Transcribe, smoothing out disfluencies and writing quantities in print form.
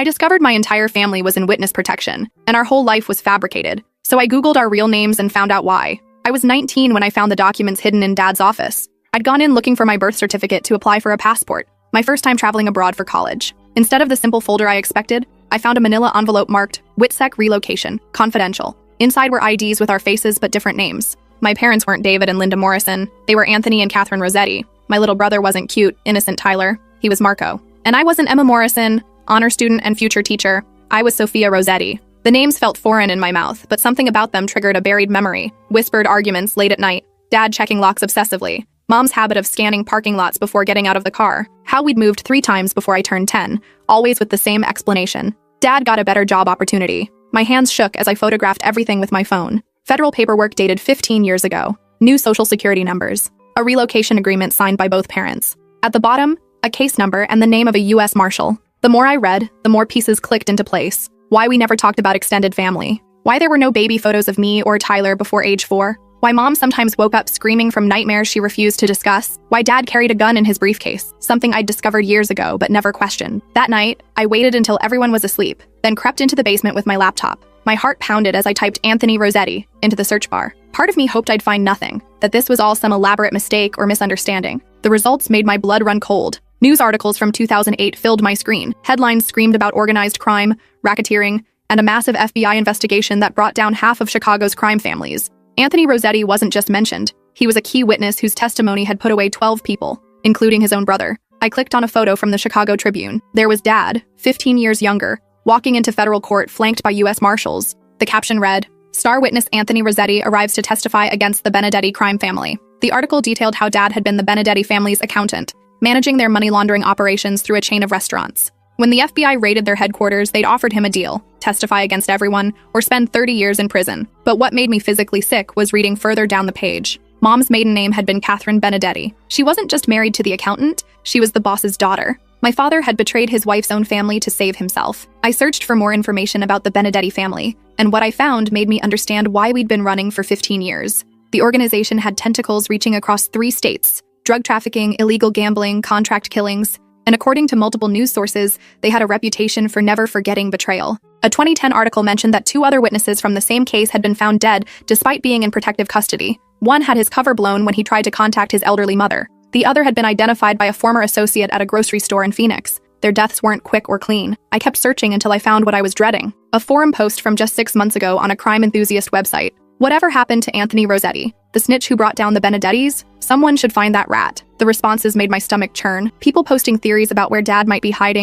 I discovered my entire family was in witness protection, and our whole life was fabricated. So I Googled our real names and found out why. I was 19 when I found the documents hidden in Dad's office. I'd gone in looking for my birth certificate to apply for a passport, my first time traveling abroad for college. Instead of the simple folder I expected, I found a manila envelope marked WITSEC Relocation, Confidential. Inside were IDs with our faces but different names. My parents weren't David and Linda Morrison. They were Anthony and Catherine Rossetti. My little brother wasn't cute, innocent Tyler. He was Marco. And I wasn't Emma Morrison, honor student and future teacher. I was Sophia Rossetti. The names felt foreign in my mouth, but something about them triggered a buried memory. Whispered arguments late at night. Dad checking locks obsessively. Mom's habit of scanning parking lots before getting out of the car. How we'd moved 3 times before I turned 10, always with the same explanation. Dad got a better job opportunity. My hands shook as I photographed everything with my phone. Federal paperwork dated 15 years ago. New social security numbers. A relocation agreement signed by both parents. At the bottom, a case number and the name of a U.S. Marshal. The more I read, the more pieces clicked into place. Why we never talked about extended family. Why there were no baby photos of me or Tyler before age 4. Why Mom sometimes woke up screaming from nightmares she refused to discuss. Why Dad carried a gun in his briefcase, something I'd discovered years ago but never questioned. That night, I waited until everyone was asleep, then crept into the basement with my laptop. My heart pounded as I typed Anthony Rossetti into the search bar. Part of me hoped I'd find nothing, that this was all some elaborate mistake or misunderstanding. The results made my blood run cold. News articles from 2008 filled my screen. Headlines screamed about organized crime, racketeering, and a massive FBI investigation that brought down half of Chicago's crime families. Anthony Rossetti wasn't just mentioned. He was a key witness whose testimony had put away 12 people, including his own brother. I clicked on a photo from the Chicago Tribune. There was Dad, 15 years younger, walking into federal court flanked by U.S. Marshals. The caption read, "Star witness Anthony Rossetti arrives to testify against the Benedetti crime family." The article detailed how Dad had been the Benedetti family's accountant, managing their money laundering operations through a chain of restaurants. When the FBI raided their headquarters, they'd offered him a deal: testify against everyone or spend 30 years in prison. But what made me physically sick was reading further down the page. Mom's maiden name had been Catherine Benedetti. She wasn't just married to the accountant, she was the boss's daughter. My father had betrayed his wife's own family to save himself. I searched for more information about the Benedetti family, and what I found made me understand why we'd been running for 15 years. The organization had tentacles reaching across 3 states: drug trafficking, illegal gambling, contract killings. And according to multiple news sources, they had a reputation for never forgetting betrayal. A 2010 article mentioned that 2 other witnesses from the same case had been found dead despite being in protective custody. One had his cover blown when he tried to contact his elderly mother. The other had been identified by a former associate at a grocery store in Phoenix. Their deaths weren't quick or clean. I kept searching until I found what I was dreading: a forum post from just 6 months ago on a crime enthusiast website. Whatever happened to Anthony Rossetti, the snitch who brought down the Benedettis? Someone should find that rat. The responses made my stomach churn. People posting theories about where Dad might be hiding.